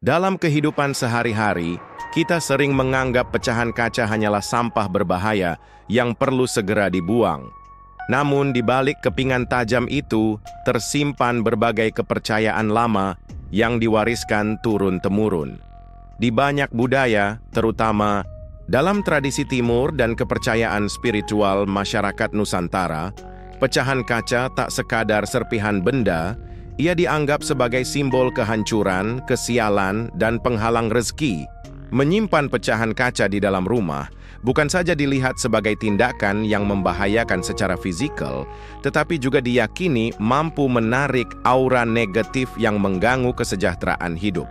Dalam kehidupan sehari-hari, kita sering menganggap pecahan kaca hanyalah sampah berbahaya yang perlu segera dibuang. Namun di balik kepingan tajam itu, tersimpan berbagai kepercayaan lama yang diwariskan turun-temurun. Di banyak budaya, terutama dalam tradisi timur dan kepercayaan spiritual masyarakat Nusantara, pecahan kaca tak sekadar serpihan benda, ia dianggap sebagai simbol kehancuran, kesialan, dan penghalang rezeki. Menyimpan pecahan kaca di dalam rumah bukan saja dilihat sebagai tindakan yang membahayakan secara fisikal, tetapi juga diyakini mampu menarik aura negatif yang mengganggu kesejahteraan hidup.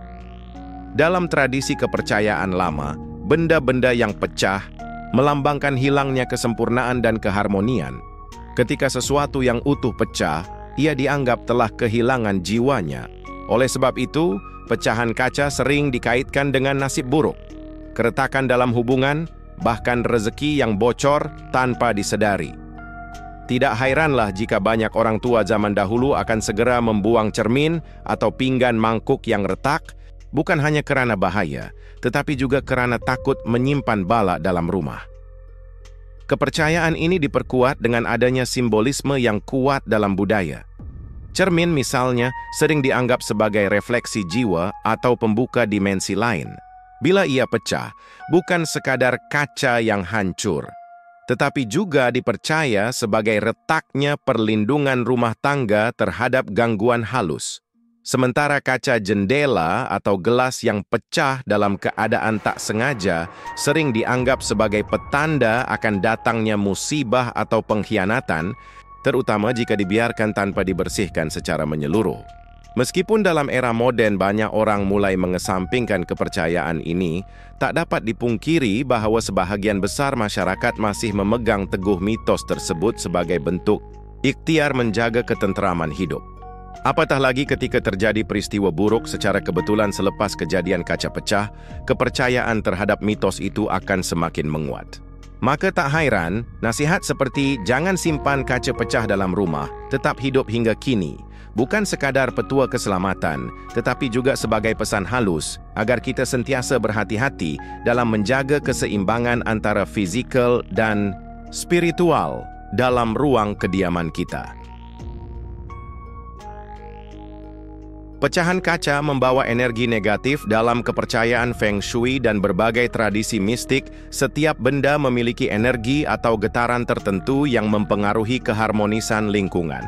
Dalam tradisi kepercayaan lama, benda-benda yang pecah melambangkan hilangnya kesempurnaan dan keharmonian. Ketika sesuatu yang utuh pecah, ia dianggap telah kehilangan jiwanya. Oleh sebab itu, pecahan kaca sering dikaitkan dengan nasib buruk, keretakan dalam hubungan, bahkan rezeki yang bocor tanpa disedari. Tidak hairanlah jika banyak orang tua zaman dahulu akan segera membuang cermin atau pinggan mangkuk yang retak, bukan hanya karena bahaya, tetapi juga karena takut menyimpan bala dalam rumah. Kepercayaan ini diperkuat dengan adanya simbolisme yang kuat dalam budaya. Cermin misalnya sering dianggap sebagai refleksi jiwa atau pembuka dimensi lain. Bila ia pecah, bukan sekadar kaca yang hancur, tetapi juga dipercaya sebagai retaknya perlindungan rumah tangga terhadap gangguan halus. Sementara kaca jendela atau gelas yang pecah dalam keadaan tak sengaja sering dianggap sebagai petanda akan datangnya musibah atau pengkhianatan, terutama jika dibiarkan tanpa dibersihkan secara menyeluruh. Meskipun dalam era modern banyak orang mulai mengesampingkan kepercayaan ini, tak dapat dipungkiri bahwa sebahagian besar masyarakat masih memegang teguh mitos tersebut sebagai bentuk ikhtiar menjaga ketenteraman hidup. Apatah lagi ketika terjadi peristiwa buruk secara kebetulan selepas kejadian kaca pecah, kepercayaan terhadap mitos itu akan semakin menguat. Maka tak hairan, nasihat seperti jangan simpan kaca pecah dalam rumah tetap hidup hingga kini, bukan sekadar petua keselamatan, tetapi juga sebagai pesan halus agar kita sentiasa berhati-hati dalam menjaga keseimbangan antara fizikal dan spiritual dalam ruang kediaman kita. Pecahan kaca membawa energi negatif dalam kepercayaan Feng Shui dan berbagai tradisi mistik. Setiap benda memiliki energi atau getaran tertentu yang mempengaruhi keharmonisan lingkungan.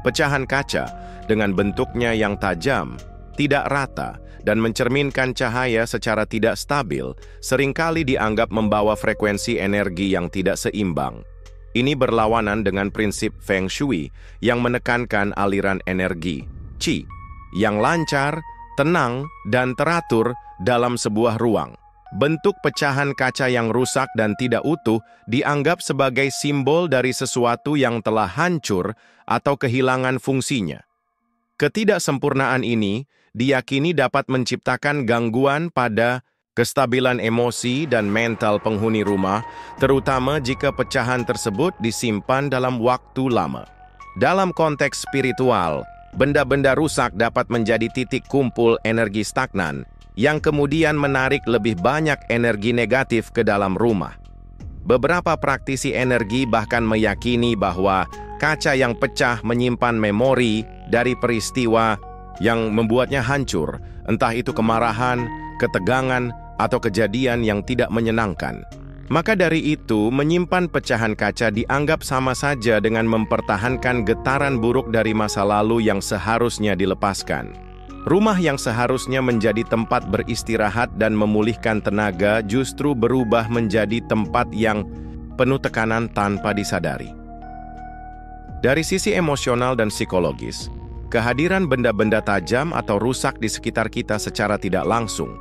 Pecahan kaca, dengan bentuknya yang tajam, tidak rata, dan mencerminkan cahaya secara tidak stabil, seringkali dianggap membawa frekuensi energi yang tidak seimbang. Ini berlawanan dengan prinsip Feng Shui yang menekankan aliran energi, Qi, yang lancar, tenang, dan teratur dalam sebuah ruang. Bentuk pecahan kaca yang rusak dan tidak utuh dianggap sebagai simbol dari sesuatu yang telah hancur atau kehilangan fungsinya. Ketidaksempurnaan ini diyakini dapat menciptakan gangguan pada kestabilan emosi dan mental penghuni rumah, terutama jika pecahan tersebut disimpan dalam waktu lama. Dalam konteks spiritual, benda-benda rusak dapat menjadi titik kumpul energi stagnan yang kemudian menarik lebih banyak energi negatif ke dalam rumah. Beberapa praktisi energi bahkan meyakini bahwa kaca yang pecah menyimpan memori dari peristiwa yang membuatnya hancur, entah itu kemarahan, ketegangan, atau kejadian yang tidak menyenangkan. Maka dari itu, menyimpan pecahan kaca dianggap sama saja dengan mempertahankan getaran buruk dari masa lalu yang seharusnya dilepaskan. Rumah yang seharusnya menjadi tempat beristirahat dan memulihkan tenaga justru berubah menjadi tempat yang penuh tekanan tanpa disadari. Dari sisi emosional dan psikologis, kehadiran benda-benda tajam atau rusak di sekitar kita secara tidak langsung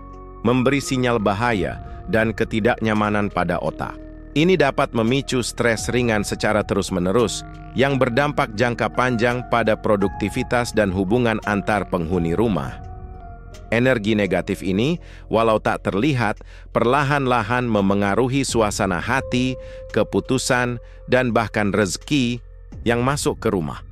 memberi sinyal bahaya dan ketidaknyamanan pada otak. Ini dapat memicu stres ringan secara terus-menerus yang berdampak jangka panjang pada produktivitas dan hubungan antar penghuni rumah. Energi negatif ini, walau tak terlihat, perlahan-lahan memengaruhi suasana hati, keputusan, dan bahkan rezeki yang masuk ke rumah.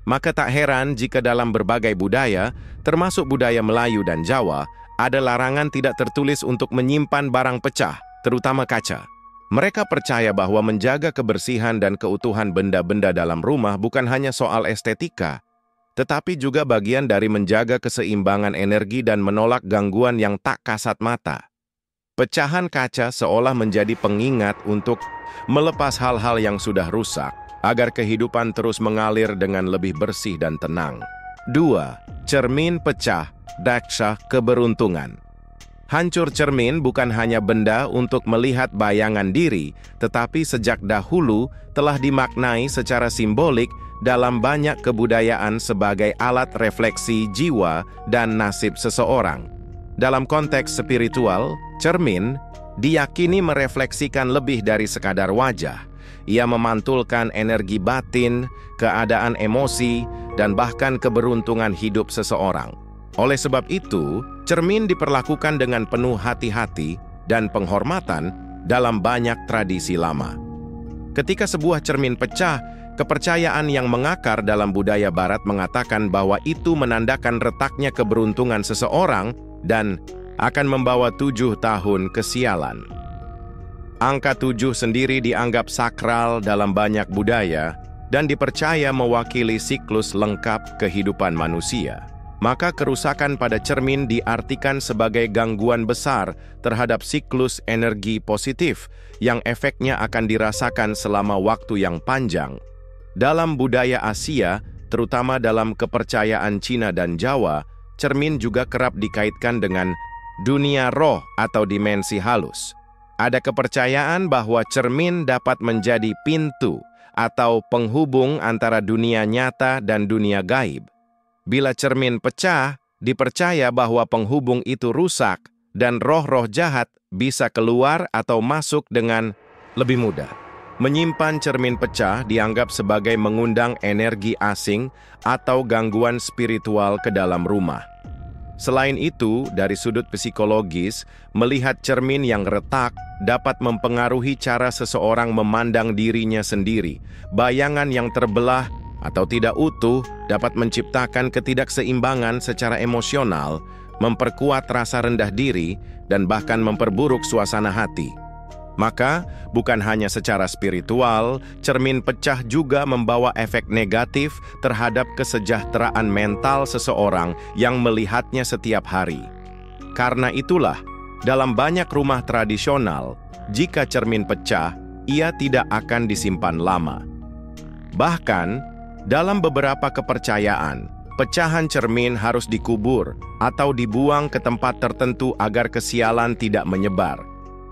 Maka tak heran jika dalam berbagai budaya, termasuk budaya Melayu dan Jawa, ada larangan tidak tertulis untuk menyimpan barang pecah, terutama kaca. Mereka percaya bahwa menjaga kebersihan dan keutuhan benda-benda dalam rumah bukan hanya soal estetika, tetapi juga bagian dari menjaga keseimbangan energi dan menolak gangguan yang tak kasat mata. Pecahan kaca seolah menjadi pengingat untuk melepas hal-hal yang sudah rusak, agar kehidupan terus mengalir dengan lebih bersih dan tenang. 2. Cermin pecah, daksha keberuntungan. Hancur cermin bukan hanya benda untuk melihat bayangan diri, tetapi sejak dahulu telah dimaknai secara simbolik dalam banyak kebudayaan sebagai alat refleksi jiwa dan nasib seseorang. Dalam konteks spiritual, cermin diyakini merefleksikan lebih dari sekadar wajah. Ia memantulkan energi batin, keadaan emosi, dan bahkan keberuntungan hidup seseorang. Oleh sebab itu, cermin diperlakukan dengan penuh hati-hati dan penghormatan dalam banyak tradisi lama. Ketika sebuah cermin pecah, kepercayaan yang mengakar dalam budaya Barat mengatakan bahwa itu menandakan retaknya keberuntungan seseorang dan akan membawa 7 tahun kesialan. Angka 7 sendiri dianggap sakral dalam banyak budaya dan dipercaya mewakili siklus lengkap kehidupan manusia. Maka kerusakan pada cermin diartikan sebagai gangguan besar terhadap siklus energi positif yang efeknya akan dirasakan selama waktu yang panjang. Dalam budaya Asia, terutama dalam kepercayaan Cina dan Jawa, cermin juga kerap dikaitkan dengan dunia roh atau dimensi halus. Ada kepercayaan bahwa cermin dapat menjadi pintu atau penghubung antara dunia nyata dan dunia gaib. Bila cermin pecah, dipercaya bahwa penghubung itu rusak dan roh-roh jahat bisa keluar atau masuk dengan lebih mudah. Menyimpan cermin pecah dianggap sebagai mengundang energi asing atau gangguan spiritual ke dalam rumah. Selain itu, dari sudut psikologis, melihat cermin yang retak dapat mempengaruhi cara seseorang memandang dirinya sendiri. Bayangan yang terbelah atau tidak utuh dapat menciptakan ketidakseimbangan secara emosional, memperkuat rasa rendah diri, dan bahkan memperburuk suasana hati. Maka, bukan hanya secara spiritual, cermin pecah juga membawa efek negatif terhadap kesejahteraan mental seseorang yang melihatnya setiap hari. Karena itulah, dalam banyak rumah tradisional, jika cermin pecah, ia tidak akan disimpan lama. Bahkan, dalam beberapa kepercayaan, pecahan cermin harus dikubur atau dibuang ke tempat tertentu agar kesialan tidak menyebar.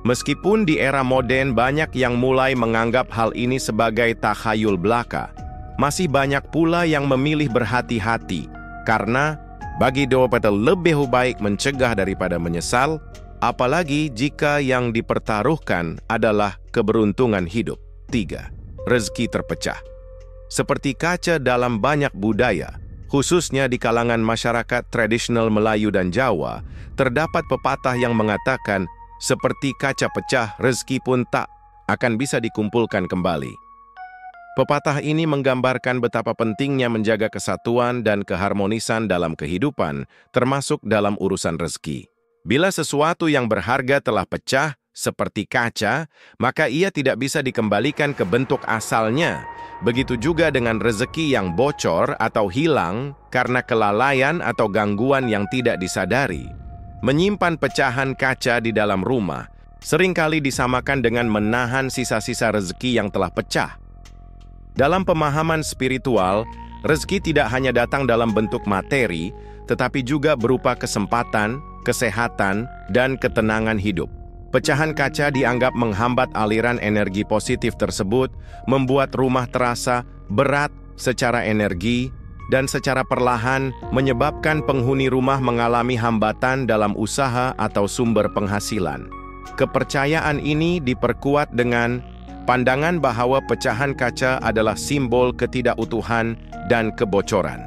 Meskipun di era modern banyak yang mulai menganggap hal ini sebagai takhayul belaka, masih banyak pula yang memilih berhati-hati karena bagi Dewapata lebih baik mencegah daripada menyesal, apalagi jika yang dipertaruhkan adalah keberuntungan hidup. 3. Rezeki terpecah. Seperti kaca dalam banyak budaya, khususnya di kalangan masyarakat tradisional Melayu dan Jawa, terdapat pepatah yang mengatakan, seperti kaca pecah, rezeki pun tak akan bisa dikumpulkan kembali. Pepatah ini menggambarkan betapa pentingnya menjaga kesatuan dan keharmonisan dalam kehidupan, termasuk dalam urusan rezeki. Bila sesuatu yang berharga telah pecah, seperti kaca, maka ia tidak bisa dikembalikan ke bentuk asalnya. Begitu juga dengan rezeki yang bocor atau hilang karena kelalaian atau gangguan yang tidak disadari. Menyimpan pecahan kaca di dalam rumah seringkali disamakan dengan menahan sisa-sisa rezeki yang telah pecah. Dalam pemahaman spiritual, rezeki tidak hanya datang dalam bentuk materi, tetapi juga berupa kesempatan, kesehatan, dan ketenangan hidup. Pecahan kaca dianggap menghambat aliran energi positif tersebut, membuat rumah terasa berat secara energi, dan secara perlahan menyebabkan penghuni rumah mengalami hambatan dalam usaha atau sumber penghasilan. Kepercayaan ini diperkuat dengan pandangan bahwa pecahan kaca adalah simbol ketidakutuhan dan kebocoran.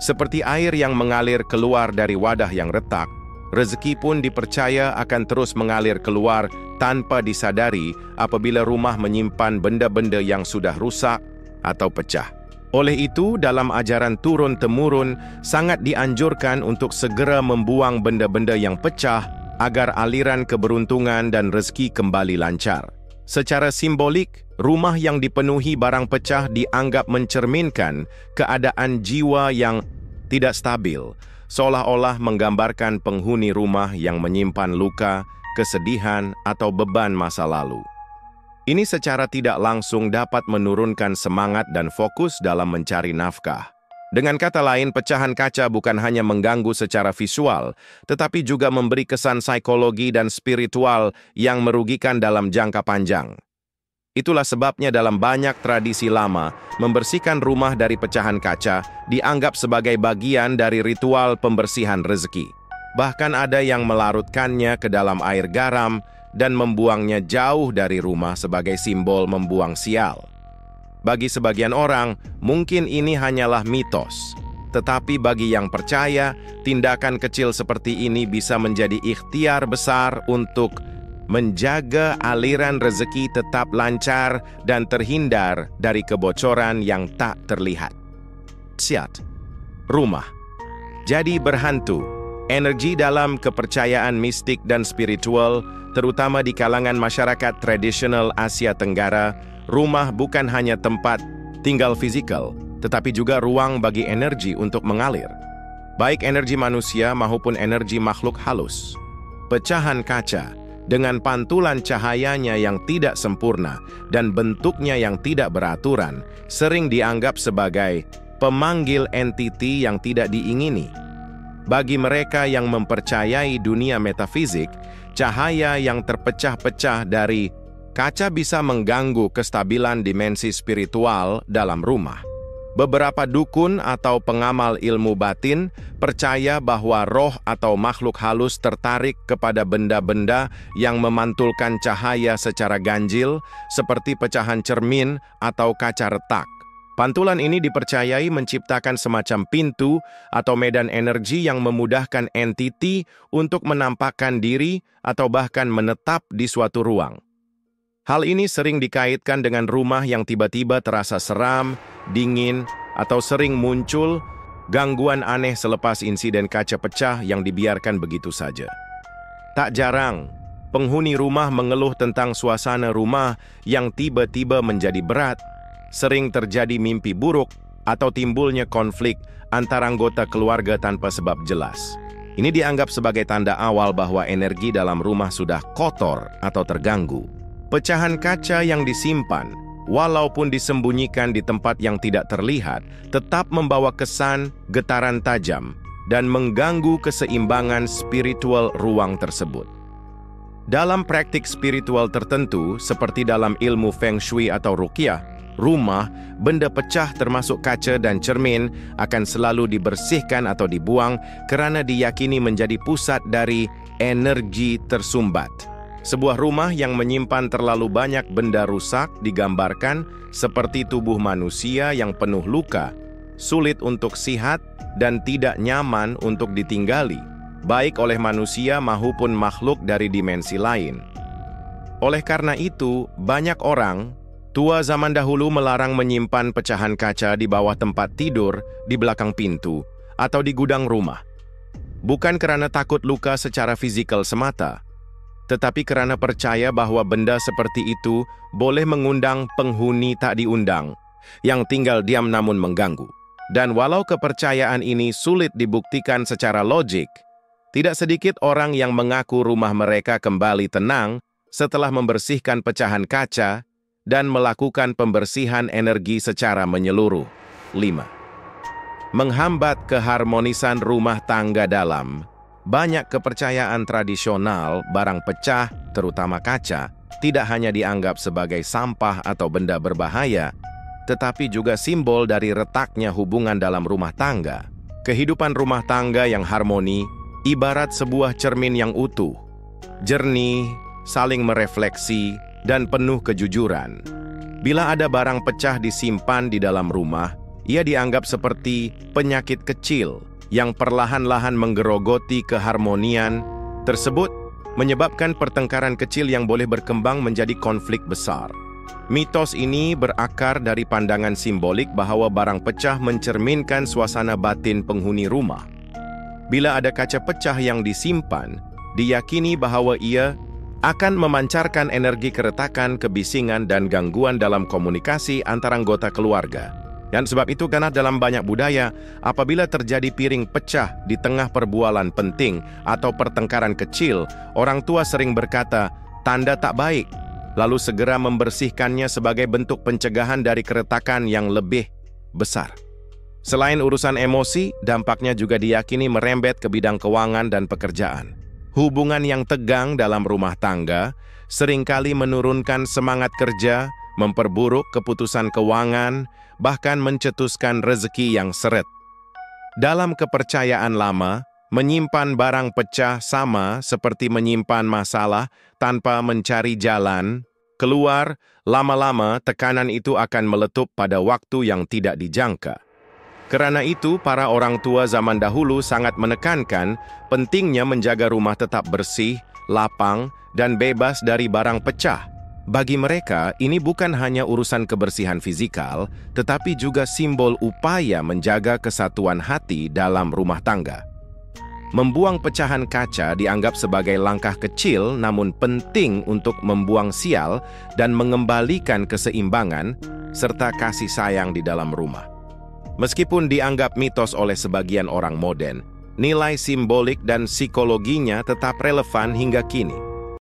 Seperti air yang mengalir keluar dari wadah yang retak, rezeki pun dipercaya akan terus mengalir keluar tanpa disadari apabila rumah menyimpan benda-benda yang sudah rusak atau pecah. Oleh itu, dalam ajaran turun-temurun, sangat dianjurkan untuk segera membuang benda-benda yang pecah agar aliran keberuntungan dan rezeki kembali lancar. Secara simbolik, rumah yang dipenuhi barang pecah dianggap mencerminkan keadaan jiwa yang tidak stabil, seolah-olah menggambarkan penghuni rumah yang menyimpan luka, kesedihan, atau beban masa lalu. Ini secara tidak langsung dapat menurunkan semangat dan fokus dalam mencari nafkah. Dengan kata lain, pecahan kaca bukan hanya mengganggu secara visual, tetapi juga memberi kesan psikologi dan spiritual yang merugikan dalam jangka panjang. Itulah sebabnya dalam banyak tradisi lama, membersihkan rumah dari pecahan kaca dianggap sebagai bagian dari ritual pembersihan rezeki. Bahkan ada yang melarutkannya ke dalam air garam dan membuangnya jauh dari rumah sebagai simbol membuang sial. Bagi sebagian orang, mungkin ini hanyalah mitos. Tetapi bagi yang percaya, tindakan kecil seperti ini bisa menjadi ikhtiar besar untuk menjaga aliran rezeki tetap lancar dan terhindar dari kebocoran yang tak terlihat. Siat, rumah jadi berhantu. Energi dalam kepercayaan mistik dan spiritual, terutama di kalangan masyarakat tradisional Asia Tenggara, rumah bukan hanya tempat tinggal fisikal, tetapi juga ruang bagi energi untuk mengalir. Baik energi manusia maupun energi makhluk halus. Pecahan kaca, dengan pantulan cahayanya yang tidak sempurna dan bentuknya yang tidak beraturan, sering dianggap sebagai pemanggil entiti yang tidak diingini. Bagi mereka yang mempercayai dunia metafisik, cahaya yang terpecah-pecah dari kaca bisa mengganggu kestabilan dimensi spiritual dalam rumah. Beberapa dukun atau pengamal ilmu batin percaya bahwa roh atau makhluk halus tertarik kepada benda-benda yang memantulkan cahaya secara ganjil, seperti pecahan cermin atau kaca retak. Pantulan ini dipercayai menciptakan semacam pintu atau medan energi yang memudahkan entiti untuk menampakkan diri atau bahkan menetap di suatu ruang. Hal ini sering dikaitkan dengan rumah yang tiba-tiba terasa seram, dingin, atau sering muncul gangguan aneh selepas insiden kaca pecah yang dibiarkan begitu saja. Tak jarang, penghuni rumah mengeluh tentang suasana rumah yang tiba-tiba menjadi berat. Sering terjadi mimpi buruk atau timbulnya konflik antara anggota keluarga tanpa sebab jelas. Ini dianggap sebagai tanda awal bahwa energi dalam rumah sudah kotor atau terganggu. Pecahan kaca yang disimpan, walaupun disembunyikan di tempat yang tidak terlihat, tetap membawa kesan getaran tajam dan mengganggu keseimbangan spiritual ruang tersebut. Dalam praktik spiritual tertentu, seperti dalam ilmu Feng Shui atau Ruqyah, rumah, benda pecah termasuk kaca dan cermin akan selalu dibersihkan atau dibuang karena diyakini menjadi pusat dari energi tersumbat. Sebuah rumah yang menyimpan terlalu banyak benda rusak digambarkan seperti tubuh manusia yang penuh luka, sulit untuk sihat dan tidak nyaman untuk ditinggali, baik oleh manusia maupun makhluk dari dimensi lain. Oleh karena itu, banyak orang tua zaman dahulu melarang menyimpan pecahan kaca di bawah tempat tidur, di belakang pintu, atau di gudang rumah. Bukan karena takut luka secara fisikal semata, tetapi karena percaya bahwa benda seperti itu boleh mengundang penghuni tak diundang, yang tinggal diam namun mengganggu. Dan walau kepercayaan ini sulit dibuktikan secara logik, tidak sedikit orang yang mengaku rumah mereka kembali tenang setelah membersihkan pecahan kaca dan melakukan pembersihan energi secara menyeluruh. 5. Menghambat keharmonisan rumah tangga dalam. Banyak kepercayaan tradisional, barang pecah, terutama kaca, tidak hanya dianggap sebagai sampah atau benda berbahaya, tetapi juga simbol dari retaknya hubungan dalam rumah tangga. Kehidupan rumah tangga yang harmoni ibarat sebuah cermin yang utuh, jernih, saling merefleksi, dan penuh kejujuran. Bila ada barang pecah disimpan di dalam rumah, ia dianggap seperti penyakit kecil yang perlahan-lahan menggerogoti keharmonian tersebut, menyebabkan pertengkaran kecil yang boleh berkembang menjadi konflik besar. Mitos ini berakar dari pandangan simbolik bahwa barang pecah mencerminkan suasana batin penghuni rumah. Bila ada kaca pecah yang disimpan, diyakini bahwa ia akan memancarkan energi keretakan, kebisingan, dan gangguan dalam komunikasi antara anggota keluarga. Dan sebab itu karena dalam banyak budaya, apabila terjadi piring pecah di tengah perbualan penting atau pertengkaran kecil, orang tua sering berkata, tanda tak baik, lalu segera membersihkannya sebagai bentuk pencegahan dari keretakan yang lebih besar. Selain urusan emosi, dampaknya juga diyakini merembet ke bidang keuangan dan pekerjaan. Hubungan yang tegang dalam rumah tangga seringkali menurunkan semangat kerja, memperburuk keputusan keuangan, bahkan mencetuskan rezeki yang seret. Dalam kepercayaan lama, menyimpan barang pecah sama seperti menyimpan masalah tanpa mencari jalan keluar. Lama-lama tekanan itu akan meletup pada waktu yang tidak dijangka. Karena itu, para orang tua zaman dahulu sangat menekankan pentingnya menjaga rumah tetap bersih, lapang, dan bebas dari barang pecah. Bagi mereka, ini bukan hanya urusan kebersihan fisikal, tetapi juga simbol upaya menjaga kesatuan hati dalam rumah tangga. Membuang pecahan kaca dianggap sebagai langkah kecil namun penting untuk membuang sial dan mengembalikan keseimbangan serta kasih sayang di dalam rumah. Meskipun dianggap mitos oleh sebagian orang modern, nilai simbolik dan psikologinya tetap relevan hingga kini.